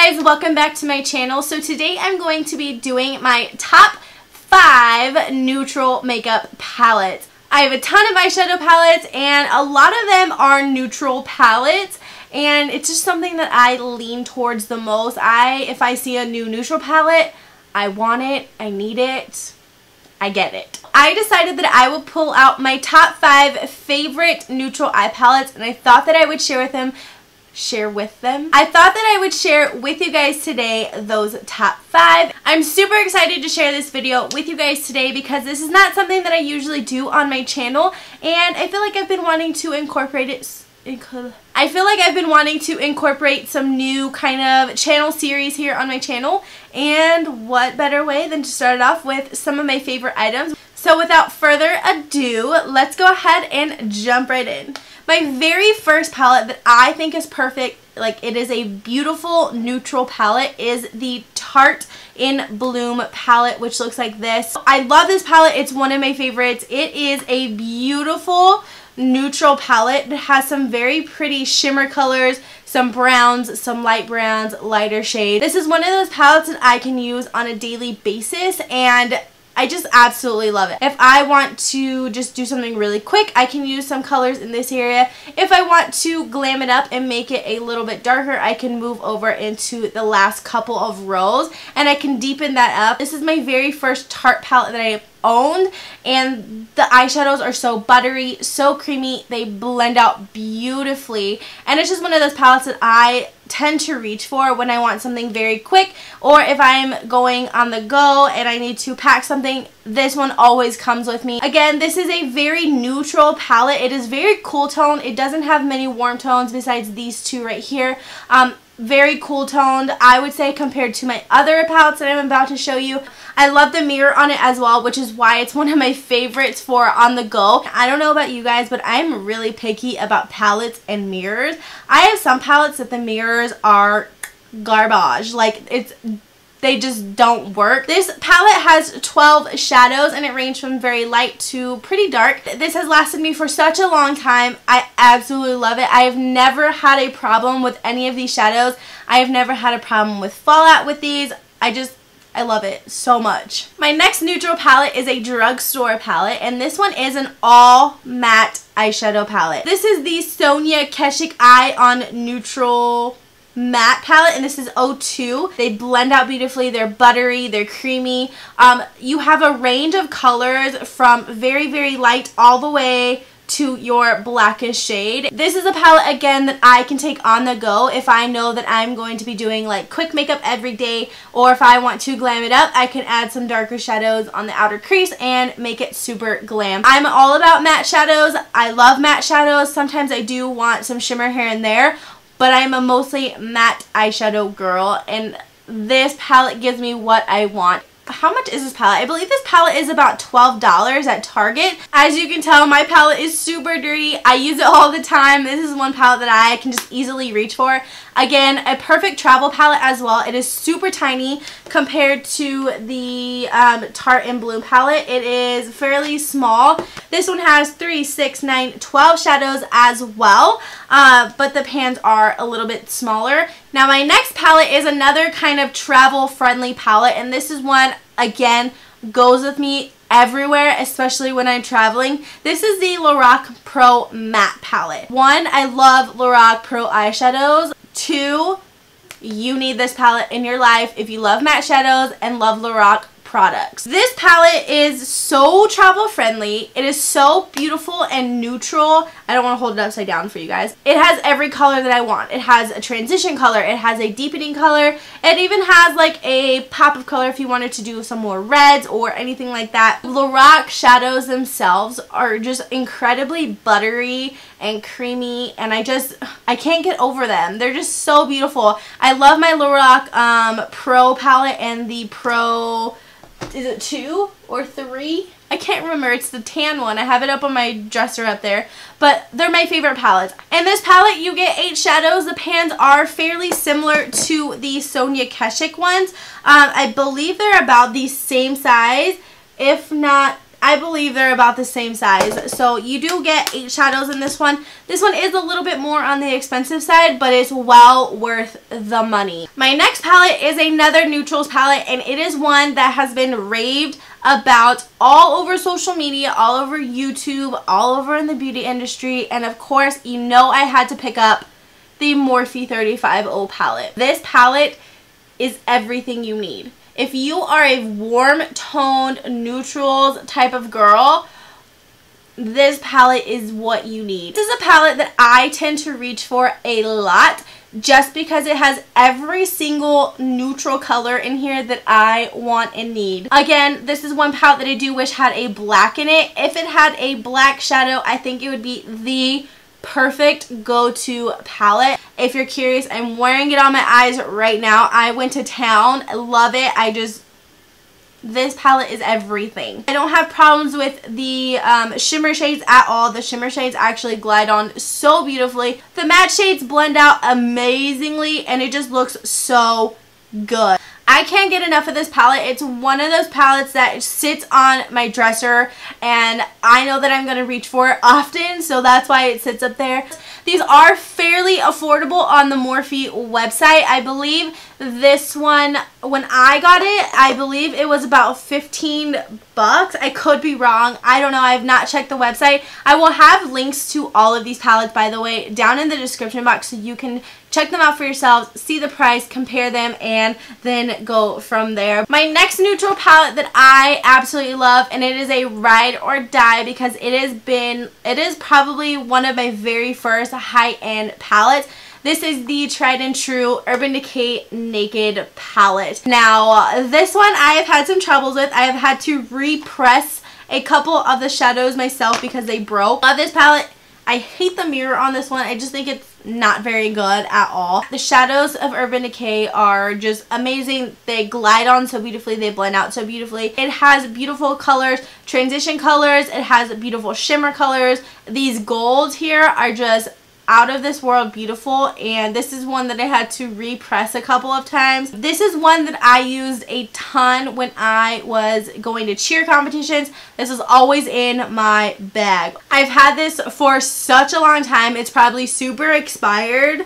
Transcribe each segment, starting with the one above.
guys, welcome back to my channel. So today I'm going to be doing my top 5 neutral makeup palettes. I have a ton of eyeshadow palettes and a lot of them are neutral palettes, and it's just something that I lean towards the most. If I see a new neutral palette, I want it, I need it, I get it. I decided that I would pull out my top 5 favorite neutral eye palettes, and I thought that I would share with you guys today those top 5. I'm super excited to share this video with you guys today because this is not something that I usually do on my channel, and I feel like I've been wanting to incorporate some new kind of channel series here on my channel, and what better way than to start it off with some of my favorite items. So without further ado, let's go ahead and jump right in. My very first palette that I think is perfect, like it is a beautiful neutral palette, is the Tarte In Bloom palette, which looks like this. I love this palette. It's one of my favorites. It is a beautiful neutral palette. It has some very pretty shimmer colors, some browns, some light browns, lighter shades. This is one of those palettes that I can use on a daily basis, and I just absolutely love it. If I want to just do something really quick, I can use some colors in this area. If I want to glam it up and make it a little bit darker, I can move over into the last couple of rows and I can deepen that up. This is my very first Tarte palette that I owned, and the eyeshadows are so buttery, so creamy, they blend out beautifully, and it's just one of those palettes that I tend to reach for when I want something very quick, or if I'm going on the go and I need to pack something. This one always comes with me. Again, this is a very neutral palette. It is very cool tone. It doesn't have many warm tones besides these two right here. Very cool toned, I would say, compared to my other palettes that I'm about to show you. I love the mirror on it as well, which is why it's one of my favorites for on the go. I don't know about you guys, but I'm really picky about palettes and mirrors. I have some palettes that the mirrors are garbage. Like, they just don't work. This palette has 12 shadows and it ranges from very light to pretty dark. This has lasted me for such a long time. I absolutely love it. I have never had a problem with any of these shadows. I have never had a problem with fallout with these. I love it so much. My next neutral palette is a drugstore palette, and this one is an all matte eyeshadow palette. This is the Sonia Kashuk Eye On neutral matte palette, and this is 02. They blend out beautifully. They're buttery, they're creamy. You have a range of colors from very, very light all the way to your blackest shade. This is a palette, again, that I can take on the go if I know that I'm going to be doing like quick makeup every day, or if I want to glam it up, I can add some darker shadows on the outer crease and make it super glam. I'm all about matte shadows. I love matte shadows. Sometimes I do want some shimmer here and there, but I'm a mostly matte eyeshadow girl, and this palette gives me what I want. How much is this palette? I believe this palette is about $12 at Target. As you can tell, my palette is super dirty. I use it all the time. This is one palette that I can just easily reach for. Again, a perfect travel palette as well. It is super tiny compared to the Tarte In Bloom palette. It is fairly small. This one has 3, 6, 9, 12 shadows as well, but the pans are a little bit smaller. Now my next palette is another kind of travel friendly palette, and this is one, again, goes with me everywhere, especially when I'm traveling. This is the Lorac Pro matte palette. 1, I love Lorac Pro eyeshadows. 2, you need this palette in your life if you love matte shadows and love Lorac products. This palette is so travel friendly. It is so beautiful and neutral. I don't want to hold it upside down for you guys. It has every color that I want. It has a transition color. It has a deepening color. It even has like a pop of color if you wanted to do some more reds or anything like that. Lorac shadows themselves are just incredibly buttery and creamy, and I can't get over them. They're just so beautiful. I love my Lorac Pro palette and the Pro, is it 2 or 3? I can't remember. It's the tan one. I have it up on my dresser up there, but they're my favorite palettes. In this palette, you get 8 shadows. The pans are fairly similar to the Sonia Kashuk ones. I believe they're about the same size, if not I believe they're about the same size. So you do get 8 shadows in this one. This one is a little bit more on the expensive side, but it's well worth the money. My next palette is another neutrals palette, and it is one that has been raved about all over social media, all over YouTube, all over in the beauty industry, and of course, you know I had to pick up the Morphe 35O palette. This palette is everything you need. If you are a warm toned neutrals type of girl, this palette is what you need. This is a palette that I tend to reach for a lot just because it has every single neutral color in here that I want and need. Again, this is one palette that I do wish had a black in it. If it had a black shadow, I think it would be the perfect go-to palette. If you're curious, I'm wearing it on my eyes right now. I went to town. I love it. This palette is everything. I don't have problems with the shimmer shades at all. The shimmer shades actually glide on so beautifully. The matte shades blend out amazingly, and it just looks so good. I can't get enough of this palette. It's one of those palettes that sits on my dresser, and I know that I'm going to reach for it often, so that's why it sits up there. These are fairly affordable on the Morphe website. I believe this one, when I got it, I believe it was about 15 bucks. I could be wrong. I don't know. I have not checked the website. I will have links to all of these palettes, by the way, down in the description box so you can check them out for yourselves, see the price, compare them, and then go from there. My next neutral palette that I absolutely love, and it is a ride or die because it is probably one of my very first high-end palettes. This is the tried and true Urban Decay Naked palette. Now, this one I have had some troubles with. I have had to repress a couple of the shadows myself because they broke. Love this palette. I hate the mirror on this one. I just think it's not very good at all. The shadows of Urban Decay are just amazing. They glide on so beautifully. They blend out so beautifully. It has beautiful colors, transition colors. It has beautiful shimmer colors. These golds here are just out of this world beautiful, and this is one that I had to repress a couple of times. This is one that I used a ton when I was going to cheer competitions. This is always in my bag. I've had this for such a long time. It's probably super expired.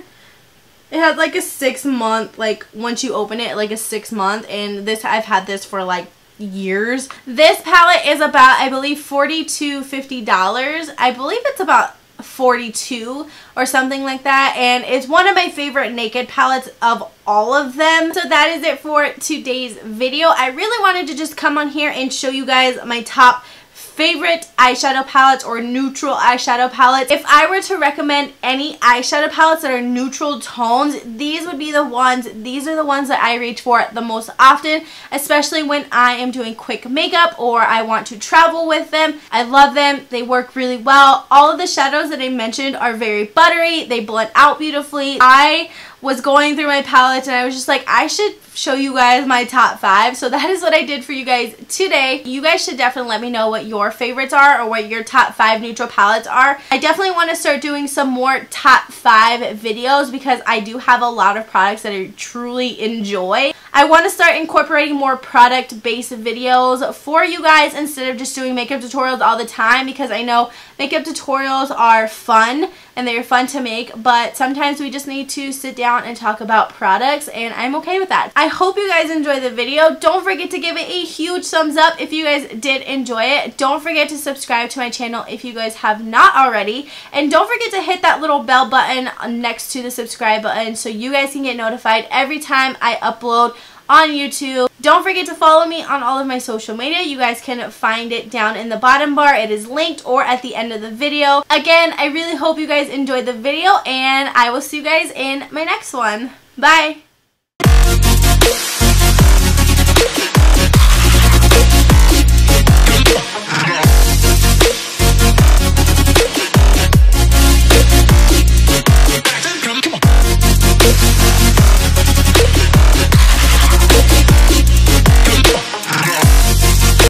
It has like a 6-month, like once you open it, like a 6-month, and this, I've had this for like years. This palette is about, I believe, $40 to $50. I believe it's about 42 or something like that, and it's one of my favorite naked palettes of all of them. So that is it for today's video. I really wanted to just come on here and show you guys my top favorite eyeshadow palettes or neutral eyeshadow palettes. If I were to recommend any eyeshadow palettes that are neutral tones, these would be the ones. These are the ones that I reach for the most often, especially when I am doing quick makeup or I want to travel with them. I love them. They work really well. All of the shadows that I mentioned are very buttery. They blend out beautifully. I was going through my palettes and I was just like, I should show you guys my top 5. So that is what I did for you guys today. You guys should definitely let me know what your favorites are or what your top 5 neutral palettes are. I definitely want to start doing some more top 5 videos because I do have a lot of products that I truly enjoy. I want to start incorporating more product-based videos for you guys instead of just doing makeup tutorials all the time, because I know makeup tutorials are fun and they're fun to make, but sometimes we just need to sit down and talk about products, and I'm okay with that. I hope you guys enjoyed the video. Don't forget to give it a huge thumbs up if you guys did enjoy it. Don't forget to subscribe to my channel if you guys have not already, and don't forget to hit that little bell button next to the subscribe button so you guys can get notified every time I upload on YouTube. Don't forget to follow me on all of my social media. You guys can find it down in the bottom bar. It is linked or at the end of the video. Again, I really hope you guys enjoyed the video, and I will see you guys in my next one. Bye!